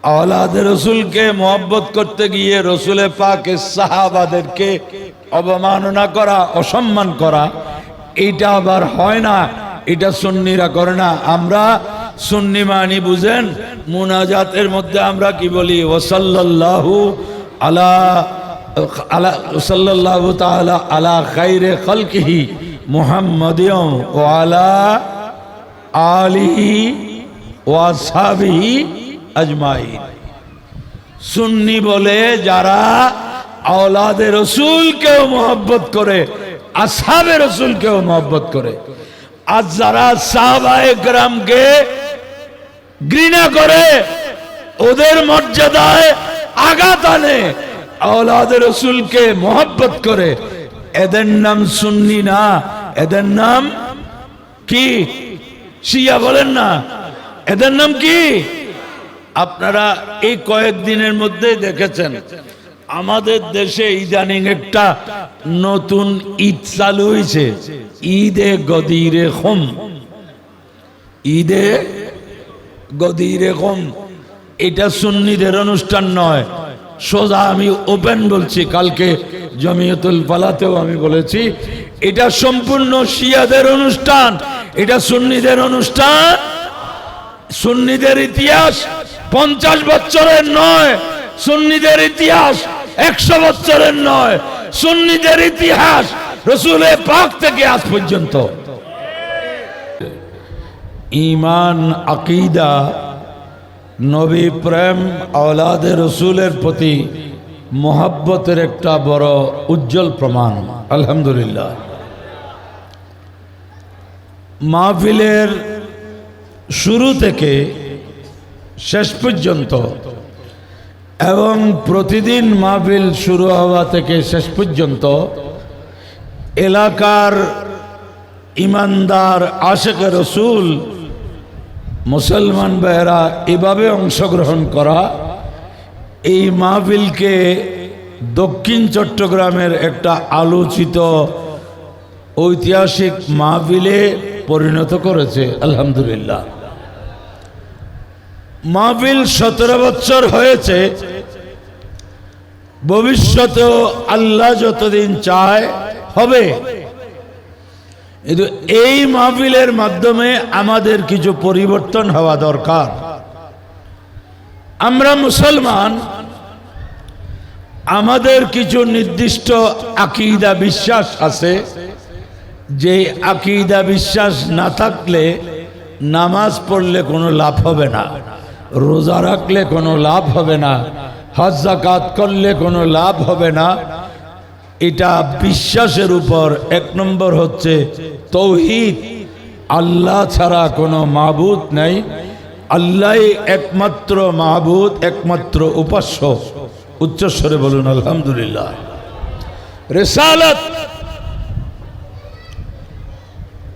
আওলাদে রসুলকে মহব্বত করতে গিয়ে রসুলে পাকের সাহাবাদেরকে অবমাননা করা, অসম্মান করা, এইটা আবার হয় না। এটা সুন্নিরা করে না। আমরা সুন্নি মানি বুঝেন, মুনাজাতের মধ্যে আমরা কি বলি? ওয়াসাল্লাল্লাহু আলা আলা সাল্লাল্লাহু তাআলা আলা খায়রে খালকিহি মুহাম্মাদিন ওয়া আলা আলিহি ওয়া আসহাবিহি আজমাইন। সুন্নি বলে যারা আওলাদে রসুলকেও মহব্বত করে, আসহাবে রসুলকেও মহব্বত করে। আর যারা সাহাবায়ে কেরামকে ঘৃণা করে, ওদের মর্যাদায় আঘাত আনে, আওলাদে রসুলকে মহব্বত করে, এদের নাম সুন্নি না, এদের নাম কি? শিয়া বলেন না, এদের নাম কি? আপনারা এই কয়েকদিনের মধ্যে দেখেছেন আমাদের দেশে ইদানিং একটা নতুন ঈদ চালু হয়েছে, ঈদে গদিরে খুম। ঈদে গদিরে খুম এটা সুন্নিদের অনুষ্ঠান নয়। সোজা আমি ওপেন বলছি, কালকে জমিয়তুল ফালাতেও আমি বলেছি, এটা সম্পূর্ণ শিয়াদের অনুষ্ঠান, এটা সুন্নিদের অনুষ্ঠান। সুন্নিদের ইতিহাস 50 বছরের নয়, সুন্নিদের ইতিহাস 100 বছরের নয়, সুন্নিদের ইতিহাস রসুলের পাক থেকে আজ পর্যন্ত। ঈমান, আকীদা, নবী প্রেম, আওলাদে রসুলের প্রতি মোহাব্বতের একটা বড় উজ্জ্বল প্রমাণ। আলহামদুলিল্লাহ, মাহফিলের শুরু থেকে শেষ পর্যন্ত এবং প্রতিদিন মাহফিল শুরু হওয়া থেকে শেষ পর্যন্ত এলাকার ইমানদার আশেকে রসুল মুসলমান ভাইয়েরা এভাবে অংশগ্রহণ করা, এই মাহফিলকে দক্ষিণ চট্টগ্রামের একটা আলোচিত ঐতিহাসিক মাহফিলে পরিণত করেছে। আলহামদুলিল্লাহ, মাহফিল 17 বছর হয়েছে, ভবিষ্যতেও আল্লাহ যতদিন চায় হবে। কিন্তু এই মাহফিলের মাধ্যমে আমাদের কিছু পরিবর্তন হওয়া দরকার। আমরা মুসলমান, আমাদের কিছু নির্দিষ্ট আকীদা বিশ্বাস আছে, যে আকীদা বিশ্বাস না থাকলে নামাজ পড়লে কোনো লাভ হবে না, রোজা রাখলে কোনো লাভ হবে না, হজ যাকাত করলে কোনো লাভ হবে না। এটা বিশ্বাসের উপর 1 নম্বর হচ্ছে তৌহিদ, আল্লাহ ছাড়া কোনো মাবুদ নাই, আল্লাহই একমাত্র মাবুদ, একমাত্র উপাস্য। উচ্চস্বরে বলুন আলহামদুলিল্লাহ। রিসালাত,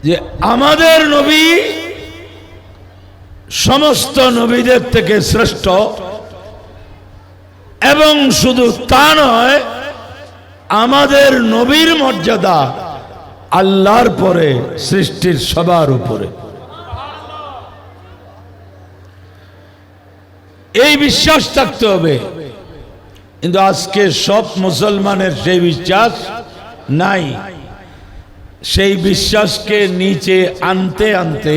যে আমাদের নবী সমস্ত নবীদের থেকে শ্রেষ্ঠ, এবং শুধু তা নয়, আমাদের নবীর মর্যাদা আল্লাহর পরে, সৃষ্টির সবার উপরে। এই বিশ্বাস থাকতে হবে। কিন্তু আজকে সব মুসলমানের সেই বিশ্বাস নাই। সেই বিশ্বাসকে নিচে আনতে আনতে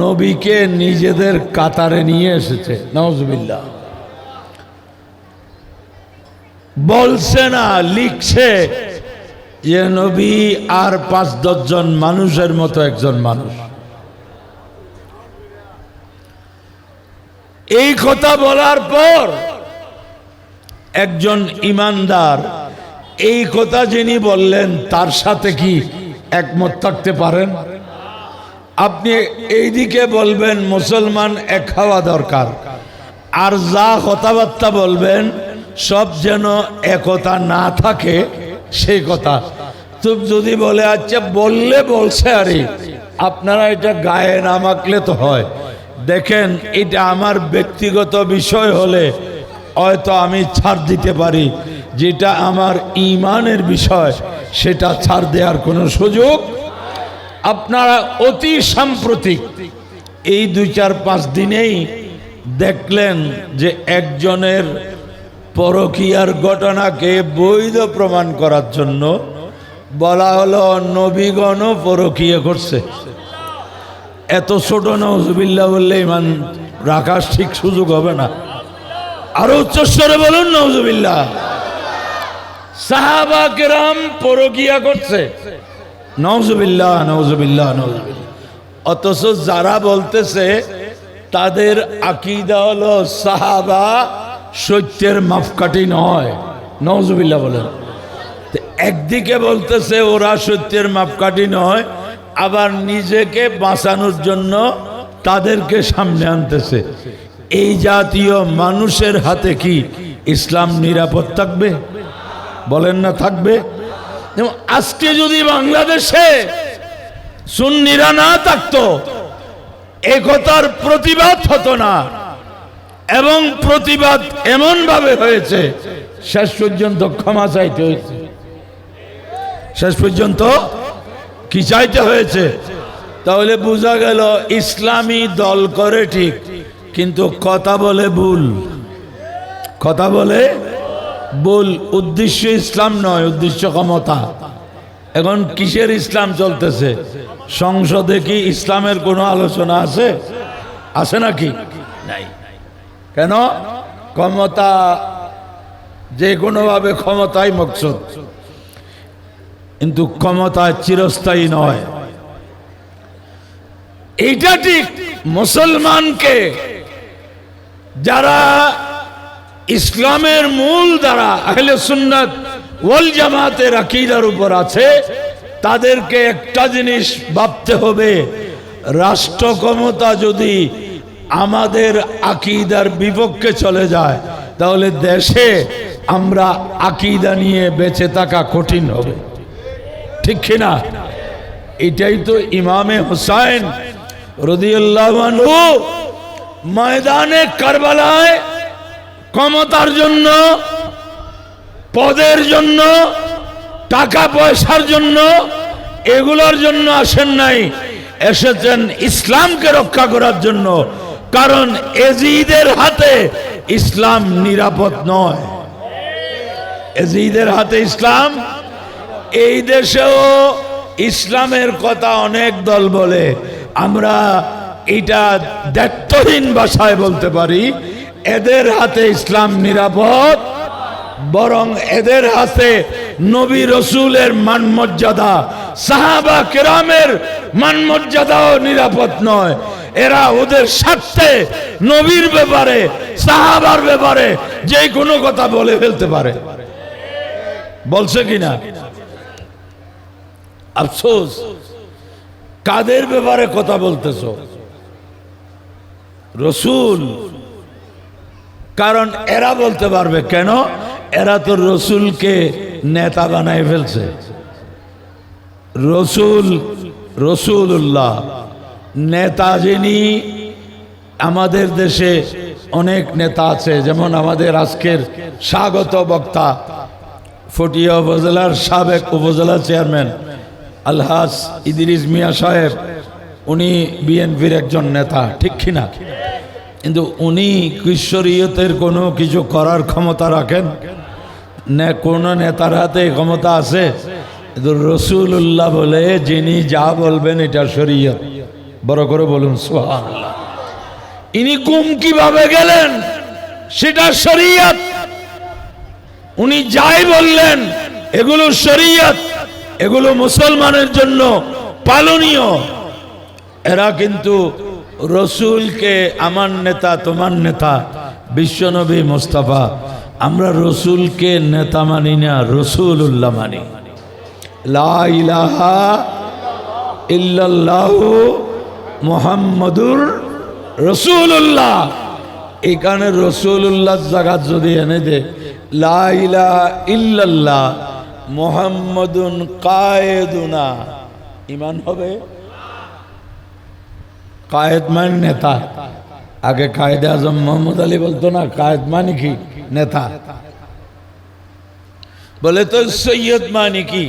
নবীকে নিজেদের কাতারে নিয়ে এসেছে। নাউজুবিল্লাহ, বলছে না, লিখছে যে নবী আর 5-10 জন মানুষের মতো একজন মানুষ। এই কথা বলার পর একজন ইমানদার এই কথা যিনি বললেন তার সাথে কি একমত থাকতে পারেন? আপনি এইদিকে বলবেন মুসলমান এক হওয়া দরকার, আর যা কথাবার্তা বলবেন সব যেন একতা না থাকে সেই কথা। তো যদি বলে আচ্ছা বললে বলছে, আরে আপনারা এটা গায়ে না মাখলে তো হয়। দেখেন, এটা আমার ব্যক্তিগত বিষয় হলে হয়তো আমি ছাড় দিতে পারি, যেটা আমার ঈমানের বিষয় সেটা ছাড় দেওয়ার কোনো সুযোগ। আপনারা অতি সাম্প্রতিক এই 2-4-5 দিনেই দেখলেন যে একজনের পরকীয়ার ঘটনাকে বৈধ প্রমাণ করার জন্য বলা হলো নবীগণও পরকীয়া করছে। এত ছোট নাউজুবিল্লাহ বললে ইমান রাখার ঠিক সুযোগ হবে না। আরো উচ্চস্বরে বলুন নাউজুবিল্লাহ। সাহাবা কেরাম পরকীয়া করছে, নাউজুবিল্লাহ নাউজুবিল্লাহ নাউজুবিল্লাহ। অথচ যারা বলতেছে তাদের আকীদা হলো সাহাবা সত্যের মাপকাঠি নয়, নাউজুবিল্লাহ বলেন। একদিকে বলতেছে ওরা সত্যের মাপকাঠি নয়, আবার নিজেকে বাঁচানোর জন্য তাদেরকে সামনে আনতেছে। এই জাতীয় মানুষের হাতে কি ইসলাম নিরাপদ থাকবে? বলেন না থাকবে? আজকে যদি বাংলাদেশে সুন্নিরা না থাকতো, একতার প্রতিবাদ হতো না, এবং প্রতিবাদ এমন ভাবে হয়েছে শেষ পর্যন্ত ক্ষমা চাইতে হয়েছে। শেষ পর্যন্ত কি চাইতে হয়েছে? তাহলে বোঝা গেল ইসলামী দল করে ঠিক, কিন্তু কথা বলে ভুল। কথা বলে ভুল। উদ্দেশ্য ইসলাম নয়, উদ্দেশ্য ক্ষমতা। এখন কিসের ইসলাম চলতেছে? সংসদে কি ইসলামের কোনো আলোচনা আছে? আছে নাকি? নাই। কেন? ক্ষমতা, যে কোনোভাবে ক্ষমতাই মকসুদ, কিন্তু ক্ষমতা চিরস্থায়ী নয়। এইটা ঠিক। মুসলমানকে যারা ইসলামের মূল দ্বারা আহলে সুন্নাত ওয়াল জামাতের আকীদার উপর আছে, তাদেরকে একটা জিনিস ভাবতে হবে, রাষ্ট্র ক্ষমতা যদি আমাদের আকীদার বিপক্ষে চলে যায়, তাহলে দেশে আমরা আকীদা নিয়ে বেঁচে থাকা কঠিন হবে। ঠিক কিনা? এটাই তো ইমামে হুসাইন রাদিয়াল্লাহু আনহু ময়দানে কারবালায় ক্ষমতার জন্য, পদের জন্য, টাকা পয়সার জন্য, এগুলোর জন্য আসেন নাই, এসেছেন ইসলামকে রক্ষা করার জন্য। কারণ এজিদের হাতে ইসলাম নিরাপদ নয়। এজিদের হাতে ইসলাম। এই দেশেও ইসলামের কথা অনেক দল বলে, আমরা এটা দায়িত্বহীন ভাষায় বলতে পারি, এদের হাতে ইসলাম নিরাপদ, বরং এদের হাতে নবী রসুলের মান মর্যাদা, সাহাবা কেরামের মান মর্যাদাও নিরাপদ নয়। এরা ওদের স্বার্থে নবীর ব্যাপারে, সাহাবার ব্যাপারে যে কোনো কথা বলে ফেলতে পারে। বলছে কিনা? আফসোস। কাদের ব্যাপারে কথা বলতেছ? রসুল। কারণ এরা বলতে পারবে কেন? এরা তো রসুলকে নেতা বানায় ফেলছে। রসুল, রসুল্লাহ নেতা যিনি, আমাদের দেশে অনেক নেতা আছে। যেমন আমাদের আজকের স্বাগত বক্তা ফটিয়া উপজেলার সাবেক উপজেলা চেয়ারম্যান আলহাজ ইদ্রিস মিয়া সাহেব, উনি বিএনপির একজন নেতা, ঠিক কিনা? কিন্তু উনি শরীয়তের কোনো কিছু করার ক্ষমতা রাখেন না? কোন নেতার হাতে ক্ষমতা আছে? কিন্তু রসুল্লাহ বলে যিনি যা বলবেন এটা শরীয়ত। বড় করে বলুন সুবহানাল্লাহ। ইনি গুম কিভাবে গেলেন সেটা শরীয়ত। উনি যাই বললেন এগুলো শরীয়ত, এগুলো মুসলমানের জন্য পালনীয়। এরা কিন্তু রসুলকে আমার নেতা, তোমার নেতা বিশ্বনবী মুস্তাফা, আমরা রসুলকে নেতা মানি না, রসুলুল্লাহ মানি। লা ইলাহা ইল্লাল্লাহু মুহাম্মাদুর রাসূলুল্লাহ। এখানে রসুলুল্লাহ জায়গা যদি এনে দে লা ইলাহা ইল্লাল্লাহ মুহাম্মাদুন কায়েদুনা, ঈমান হবে? কায়েদ মানে নেতা। আগে কায়েদে আজম মোহাম্মদ আলী বলতো না, কায়েদ মানে কি? নেতা। বলে তো সৈয়দ মানে কি?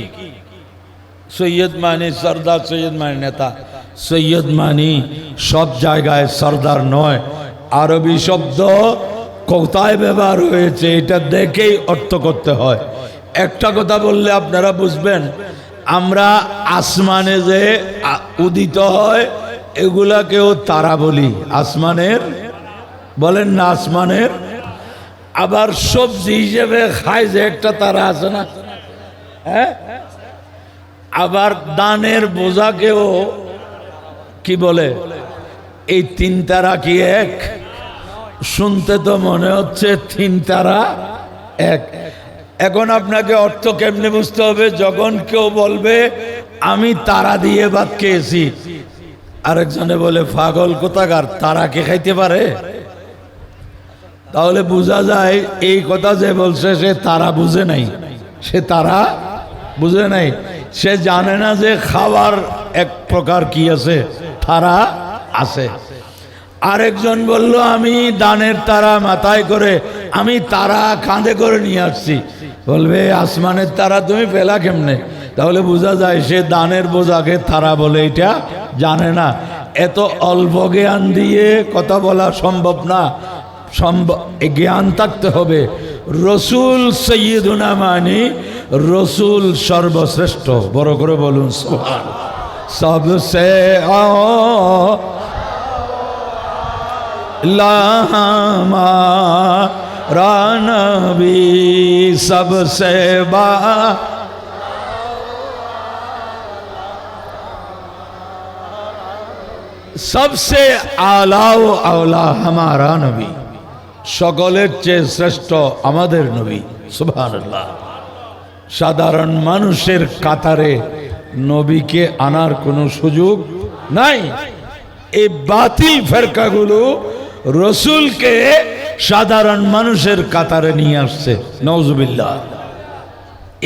সৈয়দ মানে সর্দার, সৈয়দ মানে নেতা। সৈয়দ মানে সব জায়গায় সর্দার নয়, আরবি শব্দ কোথায় ব্যবহার হয়েছে এটা দেখেই অর্থ করতে হয়। একটা কথা বললে আপনারা বুঝবেন, আমরা আসমানে যে উদিত হয় এগুলাকেও তারা বলি, আসমানের বলেন না, আসমানের। আবার সবজি হিসেবে খায় যে একটা তারা আছে না, হ্যাঁ। আবার দানের বোঝাকেও কি বলে, এই তিন তারা কি এক? শুনতে তো মনে হচ্ছে তিন তারা এক। এখন আপনাকে অর্থ কেমনে বুঝতে হবে? যখন কেউ বলবে আমি তারা দিয়ে ভাত খেয়েছি, আরেকজনে বলে পাগল কোথাকার, তারা কে খাইতে পারে? তাহলে বোঝা যায় এই কথা যে বলছে সে তারা বুঝে নাই, সে তারা বুঝে নাই, সে জানে না যে খাবার এক প্রকার কি আছে, তারা আছে। আরেকজন বলল আমি দানের তারা মাথায় করে, আমি তারা কাঁধে করে নিয়ে আসছি। বলবে আসমানের তারা তুমি পেলা কেমনে? তাহলে বোঝা যায় সে দানের বোঝাকে তারা বলে এটা জানে না। এত অল্প জ্ঞান দিয়ে কথা বলা সম্ভব না, জ্ঞান থাকতে হবে। রসুল সৈয়দুনা মানি রসুল সর্বশ্রেষ্ঠ। বড় করে বলুন সুবহানাল্লাহ। সবসে हमारा नबी सबसे सबसे आला औला हमारा नबी, সকলের চেয়ে শ্রেষ্ঠ আমাদের নবী। সুবহানাল্লাহ। সাধারণ মানুষের কাতারে নবীকে আনার কোনো সুযোগ নাই। এই বাতিল ফেরকাগুলো রসুলকে সাধারণ মানুষের কাতারে নিয়ে আসছে। নওজুবিল্লাহ।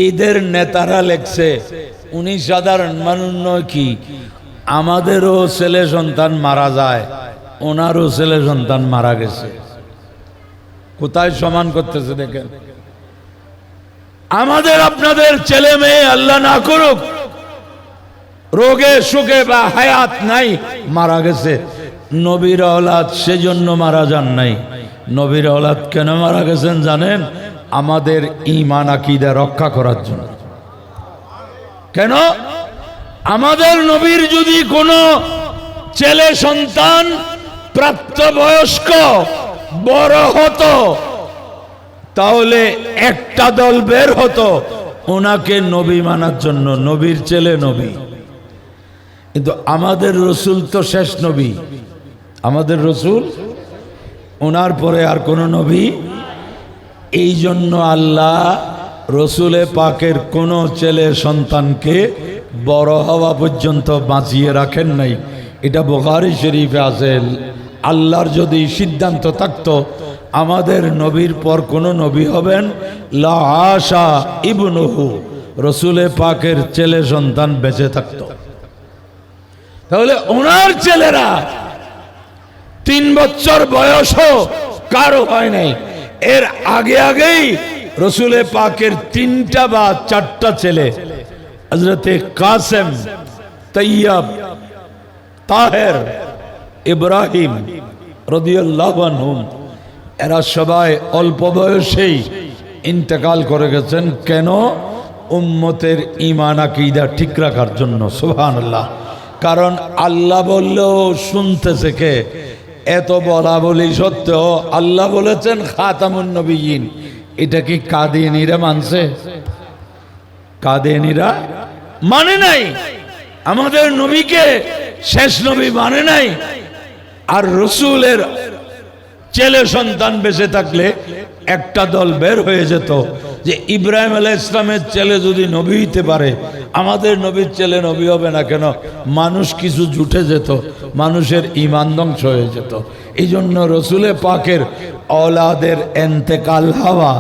এদের নেতারা লেখছে উনি সাধারণ মানুষ নয়, কি আমাদেরও ছেলে সন্তান মারা যায়, ওনারও ছেলে সন্তান মারা গেছে। কোথায় সমান করতেছে দেখেন। আমাদের আপনাদের ছেলে মেয়ে আল্লাহ না করুক রোগে সুখে বা হায়াত নাই, মারা গেছে। নবীর আওলাদ সেজন্য মারা যান নাই। নবীর আওলাদ কেন মারা গেছেন জানেন? আমাদের ঈমান আকীদা রক্ষা করার জন্য। কেন? আমাদের নবীর যদি কোনো ছেলে সন্তান প্রাপ্তবয়স্ক বড় হতো তাহলে একটা দল বের হতো ওনাকে নবী মানার জন্য, নবীর ছেলে নবী। কিন্তু আমাদের রসুল তো শেষ নবী, আমাদের রসুল, ওনার পরে আর কোন নবী। এই জন্য আল্লাহ রসুলে পাকের কোন ছেলে সন্তানকে বড় হওয়া পর্যন্ত বাঁচিয়ে রাখেন নাই। এটা বুখারী শরীফে আছে। আল্লাহর যদি সিদ্ধান্ত থাকতো আমাদের নবীর পর কোন নবী হবেন, লা আশা ইবনুহু, রসুলে পাকের ছেলে সন্তান বেঁচে থাকতো। তাহলে ওনার ছেলেরা 3 বছর বয়সও কারো হয় নাই। এর আগে আগেই রসুলে পাকের 3টা বা 4টা ছেলে, হযরতে কাসেম, তৈয়ব, তাহের, ইব্রাহিম রাদিয়াল্লাহু আনহুম, এরা সবাই অল্প বয়সেই ইন্তেকাল করে গেছেন। কেন? উম্মতের ঈমান আকীদা ঠিক রাখার জন্য। সুবহানাল্লাহ। কারণ আল্লাহ বললেও শুনতেছে কে? এত বলা বলি সত্ত্বেও আল্লাহ বলেছেন খাতামুন নবিয়্যিন। এটা কি কাদিয়ানীরা মানছে? কাদিয়ানীরা মানে নাই। আমাদের নবীকে শেষ নবী মানে নাই। আর রসুলের ছেলে সন্তান বেঁচে থাকলে একটা দল বের হয়ে যেত যে ইব্রাহিম আলাইহিস সালামের ছেলে যদি নবী হইতে পারে, আমাদের নবীর ছেলে নবী হবে না কেন? মানুষ কিছু জুটে যেত, মানুষের ঈমান ধ্বংস হয়ে যেত। এই জন্য রসুলে পাকের औलाদের ইন্তেকাল হওয়া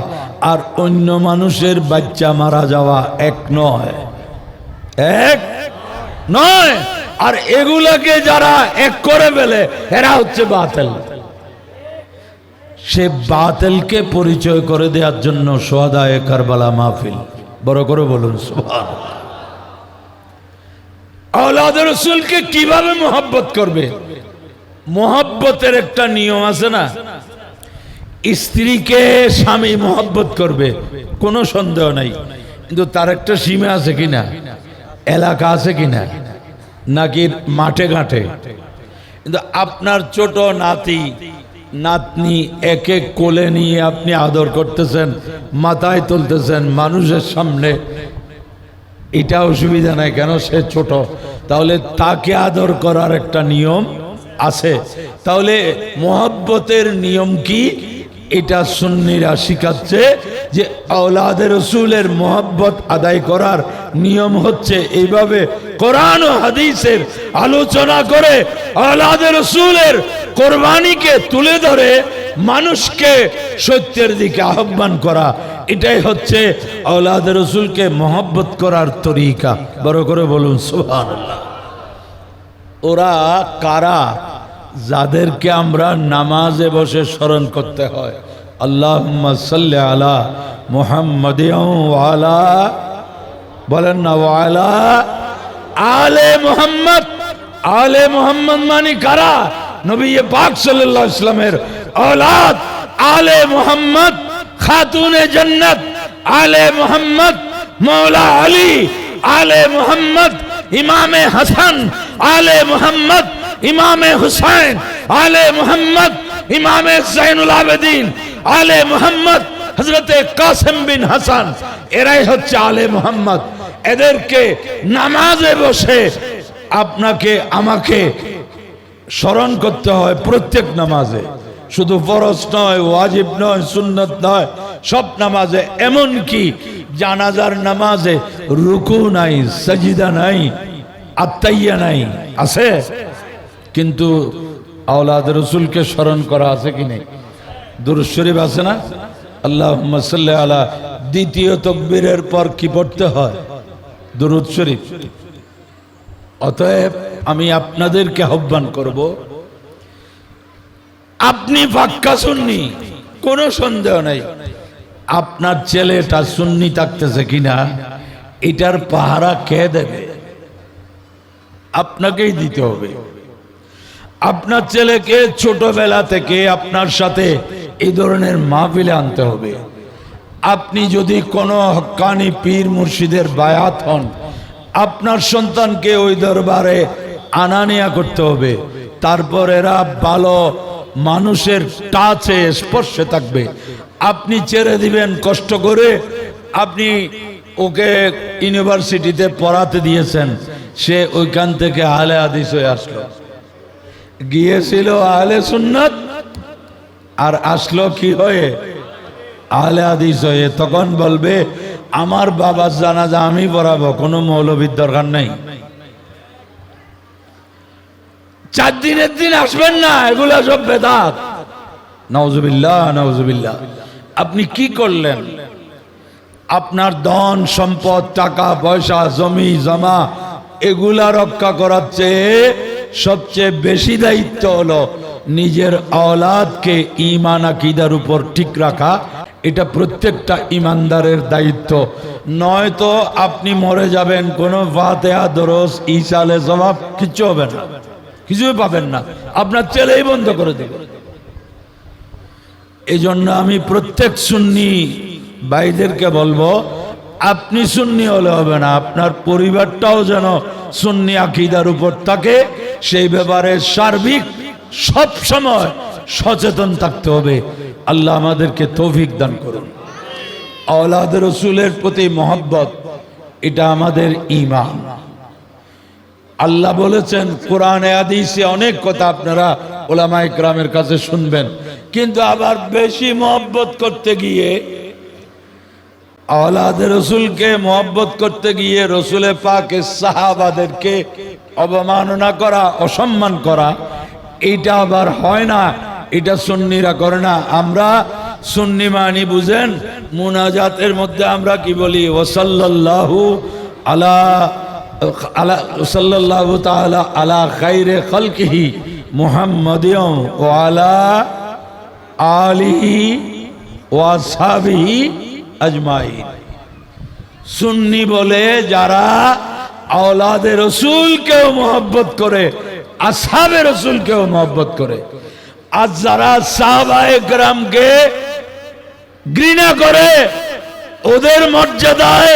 আর অন্য মানুষের বাচ্চা মারা যাওয়া এক নয়, এক নয়। আর এগুলাকে যারা এক করে ফেলে এরা হচ্ছে বাতিল। সে বাতিলকে পরিচয় করে দেওয়ার জন্য শুহাদায়ে কারবালা মাহফিল। বড় করে বলুন সুবহানাল্লাহ। औलाद रसूल के কিভাবে मोहब्बत করবে? মোহব্বতের একটা নিয়ম আছে না, স্ত্রীকে স্বামী মোহব্বত করবে কোনো সন্দেহ নাই, কিন্তু তার একটা সীমা আছে কিনা, এলাকা আছে কিনা, নাকি মাঠে ঘাটে। কিন্তু আপনার ছোট নাতি নাতনি এক এক কোলে নিয়ে আপনি আদর করতেছেন, মাথায় তুলতেছেন মানুষের সামনে, এটা অসুবিধা নাই, কেন সে ছোট, তাহলে তাকে আদর করার একটা নিয়ম আছে। তাহলে মোহব্বতের নিয়ম কি, এটা সুন্নিরা শিখাচ্ছে যে আওলাদে রসুলের মোহব্বত আদায় করার নিয়ম হচ্ছে এইভাবে কোরআন ও হাদিসের আলোচনা করে আওলাদে রসুলের কোরবানিকে তুলে ধরে মানুষকে সত্যের দিকে আহ্বান করা, এটাই হচ্ছে আওলাদে রসুলকে মোহব্বত করার তরিকা। বড় করে বলুন সুবহানাল্লাহ। ওরা কারা, যাদেরকে আমরা নামাজে বসে স্মরণ করতে হয়, আল্লাহুম্মা সাল্লি আলা মুহাম্মাদিন ওয়া আলা, বলেন না, ওয়া আলা আলে মুহাম্মদ। আলে মুহাম্মদ মানে কারা? নবী পাক সাল্লাল্লাহু আলাইহি ওয়াসাল্লামের औलाद आले मुहम्मद खातूने जन्नत, आले मुहम्मद मौला अली, आले मुहम्मद इमाम हसन, आले मुहम्मद इमाम हुसैन, आले मुहम्मद इमाम ज़ैनुल आबिदीन, आले मुहम्मद हजरत कासिम बिन हसन, এরাই হচ্ছে আলে মুহাম্মদ। এদেরকে নামাজে বসে আপনাকে আমাকে স্মরণ করতে হয় প্রত্যেক নামাজে, শুধু ফরজ নয়, ওয়াজিব নয়, সুন্নত নয়, সব নামাজে। এমন কি জানাজার নামাজে রুকু নাই, সাজদা নাই, আত্তাইয়া নাই, আছে, কিন্তু আওলাদ রসুলকে স্মরণ করা আছে কি নেই? দুরূদ শরীফ আছে না, আল্লাহুম্মা সাল্লি আলা, দ্বিতীয় তাকবীরের পর কি পড়তে হয়? দুরূদ শরীফ। অতএব আমি আপনাদেরকে আহ্বান করব, আপনি পাক্কা সুন্নি, কোনো সন্দেহ নাই, আপনার ছেলেটা সুন্নি থাকতেছে কিনা এটার পাহারা কে দেবে? আপনাকেই দিতে হবে। আপনার ছেলেকে ছোটবেলা থেকে আপনার সাথে এই ধরনের মাহফিলে আনতে হবে। আপনি যদি কোনো হক্কানি পীর মুর্শিদের বায়াত হন, আপনার সন্তানকে ওই দরবারে আনানিয়া করতে হবে, তারপর এরা ভালো মানুষের টাচে স্পর্শে থাকবে। আপনি ছেড়ে দিবেন কষ্ট করে, আপনি ওকে ইউনিভার্সিটিতে পড়াতে দিয়েছেন, সে ওইখান থেকে আহলে হাদিস হয়ে আসলো, গিয়েছিল আহলে সুন্নাত, আর আসলো কি হয়ে? আহলে হাদিস হয়ে। তখন বলবে আমার বাবার জানাজা আমি পড়াবো, কোনো মৌলবীর দরকার নাই। 4 দিনের দিন আসবেন না, এগুলা সব বেদাত। নাউজুবিল্লাহ, নাউজুবিল্লাহ। আপনি কি করলেন? আপনার ধন সম্পদ, টাকা পয়সা, জমি জমা, এগুলা রক্ষা করার চেয়ে সবচেয়ে বেশি দায়িত্ব হলো নিজের আওলাদকে ঈমান আকীদার উপর ঠিক রাখা। এটা প্রত্যেকটা ইমানদারের দায়িত্ব। নয়তো আপনি মরে যাবেন, কোনো ফাতিহা, দরুদ, ইসালে জবাব কিচ্ছু হবে না, কিছুই পাবেন না, আপনার ছেলেই বন্ধ করে দেবে। এই জন্য আমি প্রত্যেক সুন্নি ভাইদেরকে বলবো, আপনি সুন্নি হলে হবে না, আপনার পরিবারটাও যেন সুন্নি আকীদার উপর থাকে, সেই ব্যাপারে সার্বিক সব সময় সচেতন থাকতে হবে। আল্লাহ আমাদেরকে তৌফিক দান করুন। আওলাদ রসুলের প্রতি মহব্বত, এটা আমাদের ঈমান। আল্লাহ বলেছেন কোরআনে হাদিসে অনেক কথা আপনারা উলামায়ে কেরামের কাছে শুনবেন, কিন্তু আবার বেশি মহব্বত করতে গিয়ে, আওলাদ রসুলকে মহব্বত করতে গিয়ে রসুলে পাকের সাহাবাদেরকে অবমাননা করা, অসম্মান করা, এটা আবার হয় না। এটা সুন্নিরা করে না। আমরা সুন্নি মানি বুঝেন, মুনাজাতের মধ্যে আমরা কি বলি? ওয়াসাল্লাল্লাহু আলা সাল্লাল্লাহু তাআলা আলা খায়রে খালকিহি মুহাম্মাদিন ওয়া আলা আলিহি ওয়া আসহাবিহি আজমাইন। সুন্নি বলে যারা আওলাদে রসুলকেও মহব্বত করে, আসহাবে রাসূলকেও মহব্বত করে। আর যারা সাহাবায়ে কেরামকে ঘৃণা করে, ওদের মর্যাদায়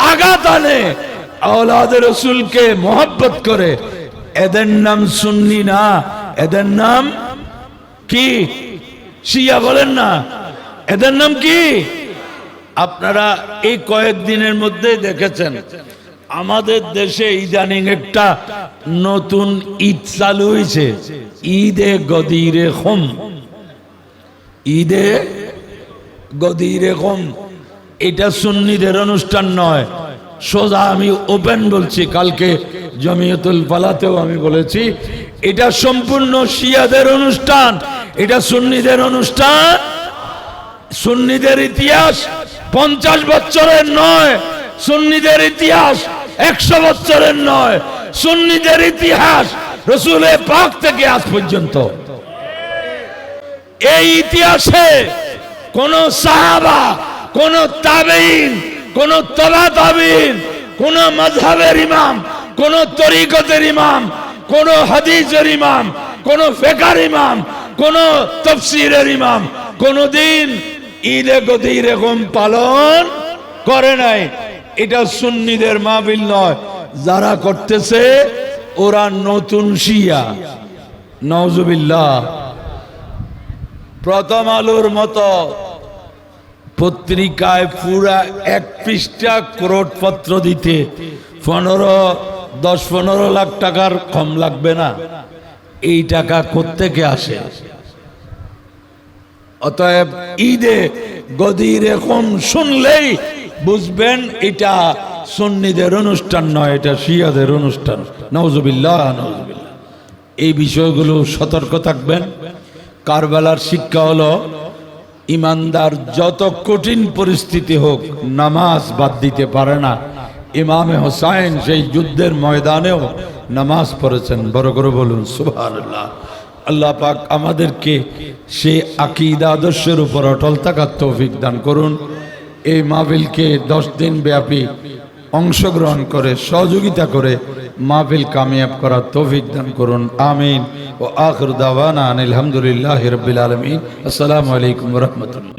আঘাত আনে, আওলাদে রাসূলকে মহব্বত করে, এদের নাম সুন্নি না, এদের নাম কি? শিয়া বলেন না, এদের নাম কি? আপনারা এই কয়েকদিনের মধ্যে দেখেছেন আমাদের দেশে ইদানিং একটা নতুন ঈদ চালু হয়েছে, ঈদে গদিরে খুম। ঈদে গদিরে খুম এটা সুন্নিদের অনুষ্ঠান নয়, সোজা আমি ওপেন বলছি, কালকে জমিয়তুল ফালাতেও আমি বলেছি, এটা সম্পূর্ণ শিয়াদের অনুষ্ঠান, এটা সুন্নিদের অনুষ্ঠান। সুন্নিদের ইতিহাস 50 বছরের নয়, সুন্নিদের ইতিহাস 100 বছরের নয়, সুন্নিদের ইতিহাস রাসূলের পাক থেকে আজ পর্যন্ত। এই ইতিহাসে কোন সাহাবা, কোন তাবেঈন, কোন তবা তাবেঈন, কোন মাযহাবের ইমাম, কোন তরিকতের ইমাম, কোন হাদিসের ইমাম, কোন ফিকহের ইমাম, কোন তাফসীরের ইমাম কোনদিন ঈদে গদিরে খুম পালন করে নাই। এটা সুন্নিদের মাহফিল নয়, যারা করতেছে ওরা নতুন শিয়া, নাউজুবিল্লাহ। প্রথম আলোর মতো পত্রিকায় পুরা 1 পৃষ্ঠা ক্রোটপত্র দিতে 10-15 লাখ টাকার কম লাগবে না। এই টাকা কোত্থেকে আসে? অতএব ঈদে গদিরে খুম শুনলেই বুঝবেন এটা সুন্নিদের অনুষ্ঠান নয়, এটা শিয়াদের অনুষ্ঠান। নাউজুবিল্লাহ, নাউজুবিল্লাহ। এই বিষয়গুলো সতর্ক থাকবেন। কারবালার শিক্ষা হলো ইমানদার যত কঠিন পরিস্থিতি হোক নামাজ বাদ দিতে পারে না। ইমামে হোসাইন সেই যুদ্ধের ময়দানেও নামাজ পড়েছেন। বড় করে বলুন সুবহানাল্লাহ। আল্লাহ পাক আমাদেরকে সেই আকীদা আদর্শের উপর অটল থাকার তৌফিক দান করুন। এই মাহফিলকে 10 দিন ব্যাপী অংশগ্রহণ করে সহযোগিতা করে মাহফিল কামিয়াব করার তৌফিক দান করুন। আমিন। ও আখির দাওয়ানা আনিল হামদুলিল্লাহি রাব্বিল আলামিন। আসসালামু আলাইকুম ওয়া রাহমাতুল্লাহ।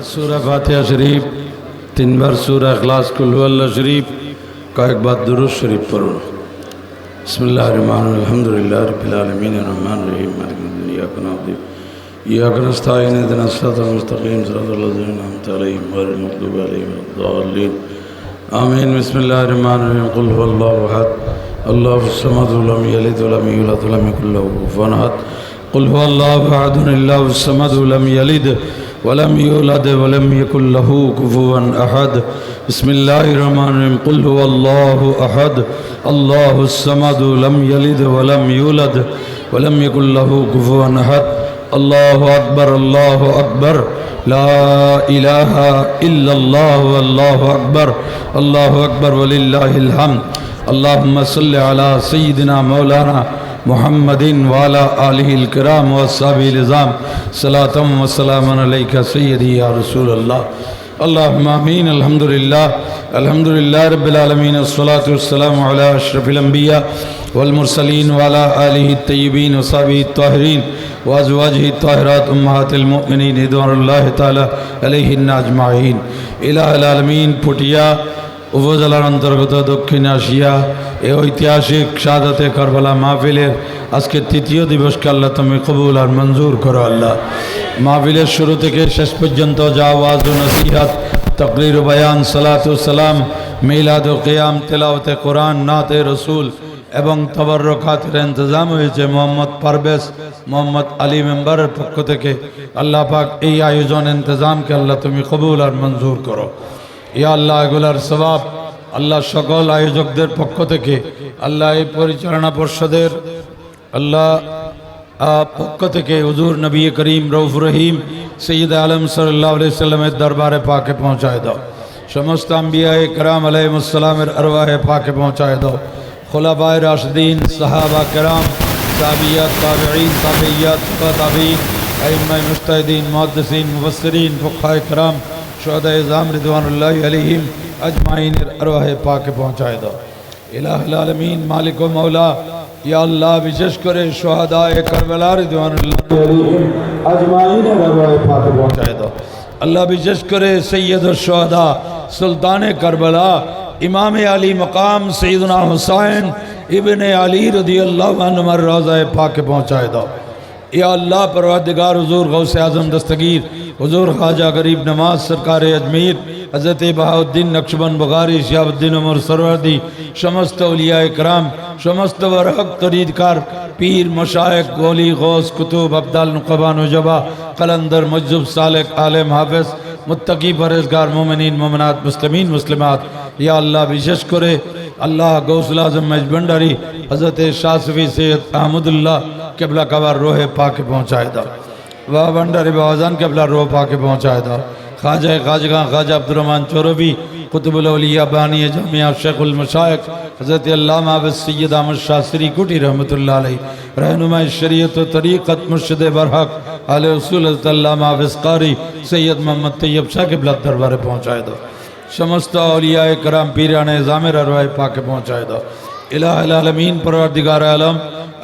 सूरा फातिहा शरीफ 3 बार सूरा इखलास कुल हुवल्लाह शरीफ का एक बार दुरूद शरीफ पढ़ो। बिस्मिल्लाहिर्रहमानिर्रहीम अल्हम्दुलिल्लाहि रब्बिल आलमीन अर्रहमानिर रहीम मालिकिद दुनिया इय्याका नअबुदु व इय्याका नस्तईन इहदिनास सिरातल मुस्तक़ीम सिरातल लज़ीना अनअमता अलैहिम गैरिल मग़्दूबि अलैहिम वलद्दाल्लीन आमीन। बिस्मिल्लाहिर्रहमानिर्रहीम कुल हुवल्लाहु अहद अल्लाहुस समद लम यलिद व लम यूलद व लम यकुल लहू कुफुवन अहद कुल हुवल्लाहु अहद अल्लाहुस समद लम यलिद वलम यूलद वलम यकुल लहू कुफुवन अहद। बिस्मिल्लाहिर्रहमानिर्रहीम कुल हुवल्लाहु अहद अल्लाहुस समद लम यलिद वलम यूलद वलम यकुल लहू कुफुवन अहद। अल्लाहु अकबर ला इलाहा इल्लल्लाह अल्लाहु अकबर वलिल्लाहिल हम्द। अल्लाहुम्मा सल्लि अला सय्यिदिना मौलाना मुहम्मदिन वाला आलिहिल किराम व अस्हाबिल इज़ाम सलातम व सलामन अलैका सय्यदी या रसूल अल्लाह। अल्लाहुम्मा आमीन। अल्हम्दुलिल्लाह रब्बिल आलमीन अस्सलातु वस्सलामु अला अशरफिल अंबिया वल मुरसलीन व अला आलिहि तय्यिबीन व सहाबिहि त्वाहिरीन व अज़वाजिहि त्वाहिरात उम्महातिल मुमिनीन रिदवानुल्लाहि ताला अलैहिन्ना अजमाईन। इलाहुल आलमीन पुटिया উপজেলার অন্তর্গত দক্ষিণ এশিয়া এই ঐতিহাসিক শাহাদাতে কারবালা মাহফিলের আজকে তৃতীয় দিবসকে আল্লাহ তুমি কবুল আর মঞ্জুর করো আল্লাহ। মাহফিলের শুরু থেকে শেষ পর্যন্ত যা ওয়াজ ও নসিহত তাকরীর ও বয়ান সালাত ও সালাম মিলাদ ও কিয়াম তেলাওয়াতে কোরআন নাতে রসুল এবং তবররকাতের ইন্তজাম হয়েছে মোহাম্মদ পারভেজ মোহাম্মদ আলী মেম্বারের পক্ষ থেকে। আল্লাহ পাক এই আয়োজন ইন্তজামকে আল্লাহ তুমি কবুল আর মঞ্জুর করো ইয়া আল্লাহ। এগুলার সওয়াব আল্লাহ সকল আয়োজকদের পক্ষ থেকে আল্লাহ এই পরিচালনা পর্ষদের আল্লাহ পক্ষ থেকে হুজুর নবী করিম রউফুর রহিম সৈয়দ আলম সাল্লাল্লাহু আলাইহি ওয়াসাল্লামের দরবারে পাকে পৌঁছায় দাও। সমস্ত আম্বিয়ায়ে কেরাম আলাইহিমুস সালামের আরওয়াহে পাকে পৌঁছায় দাও। খুলাফায়ে রাশিদিন সাহাবা কেরাম তাবিয়াত তাবিঈন তাবিয়াত তাবিঈন আইম্মায়ে মুজতাহিদিন মুহাদ্দিসিন মুফাসসিরিন ফুকাহায়ে কেরাম शुहदाए ज़ाम रिदवानुल्लाहि अलैहिम अजमाइनेर अरवाहे पाके पहुँचाए दो। इलाहुल आलमीन मालिक व मौला या अल्लाह विशेष करे शुहदाए करबला रिदवानुल्लाहि अलैहिम अजमाइनेर अरवाहे पाके पहुँचाए दो। अल्लाह विशेष करे सैयदुश शुहदा सुल्तान करबला इमाम अली मकाम सैयदना हुसैन इब्ने अली रज़ियल्लाहु अन्हु रोज़ाए पाके पहुँचाए दो। या अल्लाह परवरदिगार हुजूर गौसे आज़म दस्तगीर हुजूर ख्वाजा गरीब नवाज सरकार अजमेर हज़रत बहाउद्दीन नक्शबंद बुखारी शिहाबुद्दीन उमर सरवर्दी समस्त औलिया इकराम समस्त वरहक तरीदकार पीर मशाइख गोली गौस कुतुब अब्दाल नुक़बा नुजबा कलंदर मज्जुब सालिक आलिम हाफिज मुत्तकी परहेजगार मोमिनीन मोमिनात मुस्लिमीन मुस्लिमात या अल्लाह विशेष करे अल्लाह गौसुल आज़म मजबंडारी हज़रत शाह सूफी सैयद अहमदुल्लाह क़िबला कबर रोहे पाके पहुँचाए दो वाह भंडारी बाजान क़िबला रोह पाके पहुँचाए दो ख्वाजा ख्वाजगा ख्वाजा अब्दुर्रहमान चौरवी कुतुबुल औलिया बानी जामिया शेखुल मशाइख हज़रत अल्लामा हाफ़िज़ सैयद अहमद शाह सरी कुटी रहमतुल्लाह अलैह रहनुमा शरीयत व तरीक़त मुर्शिद बरहक आले रसूल हज़रत अल्लामा हाफ़िज़ कारी सैयद मोहम्मद तैयब शाह क़िबला दरबारे पहुँचाए दो समस्त औलिया कराम पीरान ज़ामिर अरवाह पाके पहुँचाए दो इलाहुल आलमीन परवरदिगार आलम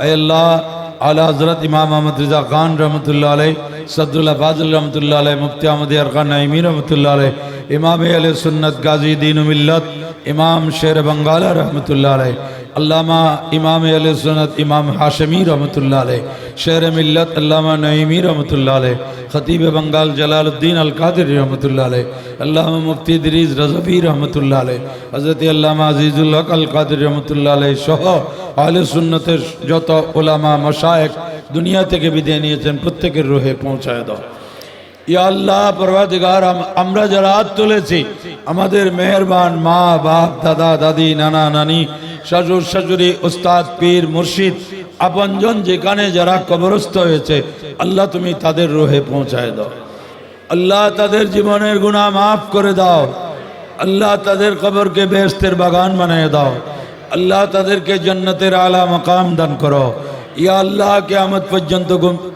ऐ अल्लाह आला हज़रत इमाम अहमद रज़ा खान रहमतुल्लाह अलैह सद्दुल्लाह फाज़िल रहमतुल्लाह अलैह मुफ्ती अहमद अरकान नईमी रहमतुल्लाह अलैह इमाम अहले सुन्नत गाजी दीन व मिल्लत इमाम शेर बंगाला रहमतुल्लाह अलैह अल्लामा इमाम अहले सुन्नत इमाम हाशमी रहमतुल्लाह अलैह शेर मिल्लत अल्लामा नईमी रहमतुल्लाह अलैह खतीब बंगाल जलालुद्दीन अल कादरी रहमतुल्लाह अलैह अल्लामा मुफ्ती इदरीस रज़वी रहमतुल्लाह अलैह हज़रत अल्लामा अज़ीज़ुल हक अल कादरी रहमतुल्लाह अलैह सह আহলে সুন্নতের যত উলামা মাশায়েখ দুনিয়া থেকে বিদায় নিয়েছেন প্রত্যেকের রুহে পৌঁছায় দাও ইয়া আল্লাহ পরওয়ারদিগার আমরা যারা হাত তুলেছি আমাদের মেহেরবান মা বাপ দাদা দাদি নানা নানি শাশুড় শাশুড়ি উস্তাদ পীর মুর্শিদ আপনজন যেখানে যারা কবরস্থ হয়েছে আল্লাহ তুমি তাদের রুহে পৌঁছায় দাও আল্লাহ তাদের জীবনের গুনাহ মাফ করে দাও আল্লাহ তাদের কবরকে বেহেশতের বাগান বানিয়ে দাও अल्लाह तादेरके जन्नतेर आला मकाम दान करो या अल्लाह कियामत पर्यन्त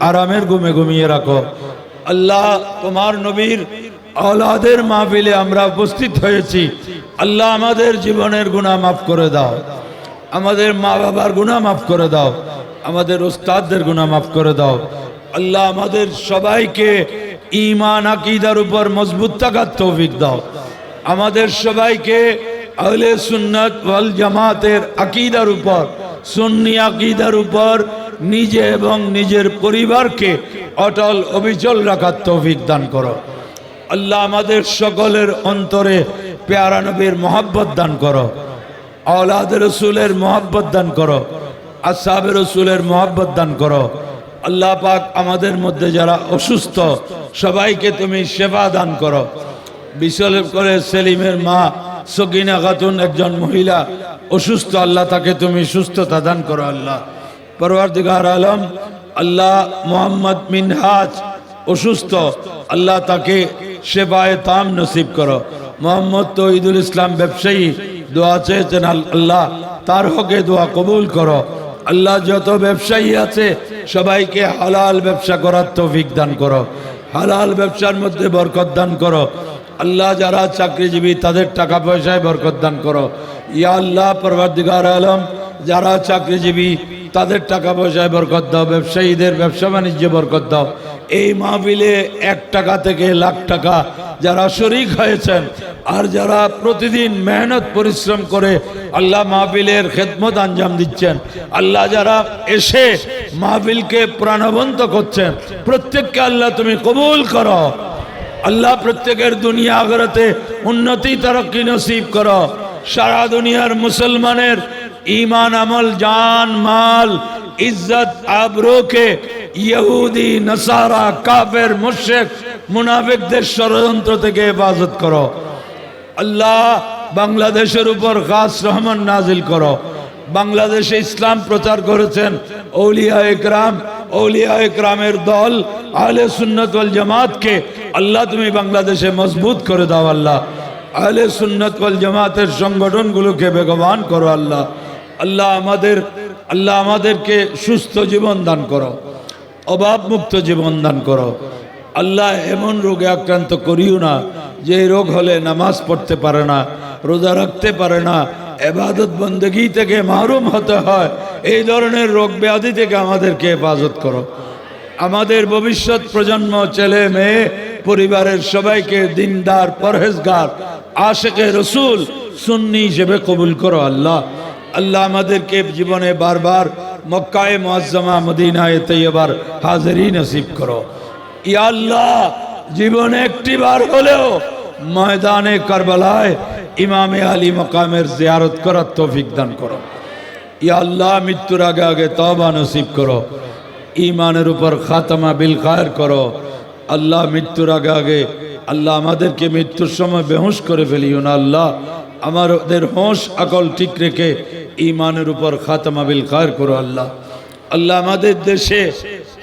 आरामेर घुमे घुमिए रखो अल्लाह तुम्हार नबीर औलादेर महफिले आमरा उपस्थित हয়েছি अल्लाह आमादेर जीवनेर गुनाह माफ करे दाओ आमादेर मा बाबार गुनाह माफ करे दाओ आमादेर उस्ताददेर गुनाह माफ करे दाओ अल्लाह आमादेर सबाइके ईमान आकीदार ऊपर मजबूत थाकार तौफिक दाओ आमादेर सबाइके अहले सुन्नत वल जमातेर आकीदार ऊपर सुन्नी आकीदार ऊपर निजे एवं निजेर परिवार के अटल अविचल रखार तौफिक दान करो अल्लाह आमादेर सकलेर अंतरे प्यारा नबीर मोहब्बत दान करो औलाद रसूलेर मोहब्बत दान करो असहाबे रसूलेर मोहब्बत दान करो अल्लाह पाक आमादेर मध्य जारा असुस्थ सबाइके तुमी सेवा दान करो विशेष करे सेलिमेर मा सकीना खातून एकजन महिला असुस्थ अल्लाह ताके तुमी सुस्थता दान करो अल्लाह परवरदिगार आलम अल्लाह मोहम्मद मिनहाज असुस्थ अल्लाह ताके शेफाए ताम नसीब करो मोहम्मद तौहीदुल इस्लाम व्यवसायी दुआ चेয়েছেন अल्लाह तार हके दुआ कबूल करो अल्लाह যত ব্যবসায়ী আছে সবাইকে হালাল ব্যবসা করার তৌফিক দান করো হালাল ব্যবসার মধ্যে বরকত দান করো अल्लाह जरा चाकरीजीवी तादेर टाका पयसाय बरकत दान करो या अल्लाह परवरदिगार आलम जरा चाकरीजीवी तादेर टाका पयसाय बरकत दाओ व्यवसायीदेर व्यवसा बाणिज्ये बरकत दाओ এই মাহফিলে 1 টাকা থেকে লাখ টাকা যারা শরীক হয়েছেন আর যারা প্রতিদিন মেহনত পরিশ্রম করে আল্লাহ মাহফিলের খেদমত আঞ্জাম দিচ্ছেন আল্লাহ যারা এসে মাহফিলকে প্রাণবন্ত করছেন প্রত্যেককে আল্লাহ তুমি কবুল করো अल्लाह प्रत्येकेर दुनिया आखिरते उन्नति तरक्की नसीब करो सारा दुनियार मुसलमानेर ईमान अमल जान माल इज्जत आबरू के यहूदी नसारा काफिर मुशरिक मुनाफिकदेर षड़यंत्र थेके हेफाजत करो अल्लाह बांग्लादेशेर ऊपर खास रहमत नाजिल करो बांग्लादेशे इस्लाम प्रचार करेছেন औलिया इकरामेर दल आहले सुन्नत वल जमात के अल्लाह तुम्हें बांग्लादेशे मजबूत करे दाओ अल्लाह आहले सुन्नत वल जमातेर संगठनगुलोके बेगवान करो अल्लाह अल्लाह आमादेरके सुस्थ जीवन दान करो अभाव मुक्त जीवन दान करो अल्लाह एमन रोगे आक्रांत करियो ना जे रोग हले नामाज पढ़ते पारे ना रोजा रखते पारे ना इबादत बंदगी থেকে মাহরুম হতে হয় এই ধরনের রোগ ব্যাধি থেকে আমাদেরকে হেফাজত করো আমাদের ভবিষ্যৎ প্রজন্ম ছেলে মেয়ে পরিবারের সবাইকে দিনদার পরহেজগার আশিকে রাসূল সুন্নি হিসেবে কবুল করো আল্লাহ আল্লাহ আমাদেরকে জীবনে বারবার মক্কায়ে মুআজ্জামা মদিনায়ে তৈয়বার হাজিরি নসিব করো ইয়া আল্লাহ জীবনে একটি বার হলেও ময়দানে কারবালায় ইমামে আলী মকামের জিয়ারত করার তৌফিক দান করো। ইয়া আল্লাহ, মৃত্যুর আগে আগে তওবা নসিব করো, ইমানের উপর খাতামা বিল খায়ের করো। আল্লাহ, মৃত্যুর আগে আগে আল্লাহ আমাদেরকে মৃত্যুর সময় বেহুশ করে ফেলিও না। আল্লাহ, আমাদের হোশ আকল ঠিক রেখে ইমানের উপর খাতামা বিল খায়ের করো। আল্লাহ আল্লাহ আমাদের দেশে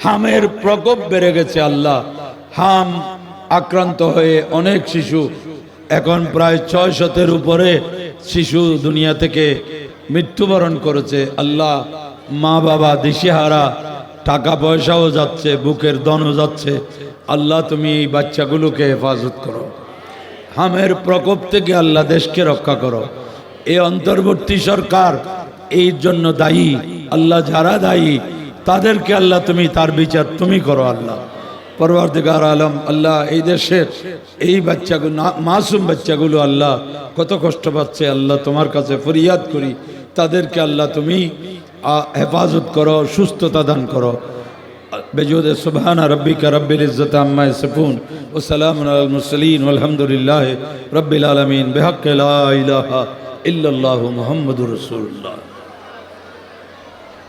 হামের প্রকোপ বেড়ে গেছে। আল্লাহ, হাম আক্রান্ত হয়ে অনেক শিশু, এখন প্রায় 600-এর উপরে শিশু দুনিয়া থেকে মৃত্যুবরণ করেছে। আল্লাহ, মা বাবা দিশেহারা, টাকা পয়সাও যাচ্ছে, বুকের দনও যাচ্ছে। আল্লাহ, তুমি এই বাচ্চাগুলোকে হেফাজত করো, হামের প্রকোপ থেকে আল্লাহ দেশকে রক্ষা করো। এই অন্তর্বর্তী সরকার এই জন্য দায়ী। আল্লাহ, যারা দায়ী তাদেরকে আল্লাহ তুমি তার বিচার তুমি করো। আল্লাহ পরওয়ারদিগার আলম, আল্লাহ এই দেশের এই বাচ্চাগুলো, মাসুম বাচ্চাগুলো আল্লাহ কত কষ্ট পাচ্ছে। আল্লাহ তোমার কাছে ফরিয়াদ করি, তাদেরকে আল্লাহ তুমি হেফাজত করো, সুস্থতা দান করো। বেজুদে সুবহানা রব্বিকা রব্বিল ইজ্জাতি আম্মা ইয়াসিফুন ওয়া সালামুন আলাল মুরসালিন ওয়ালহামদুলিল্লাহি রব্বিল আলামিন বিহাক্কি লা ইলাহা ইল্লাল্লাহু মুহাম্মাদুর রাসূলুল্লাহ।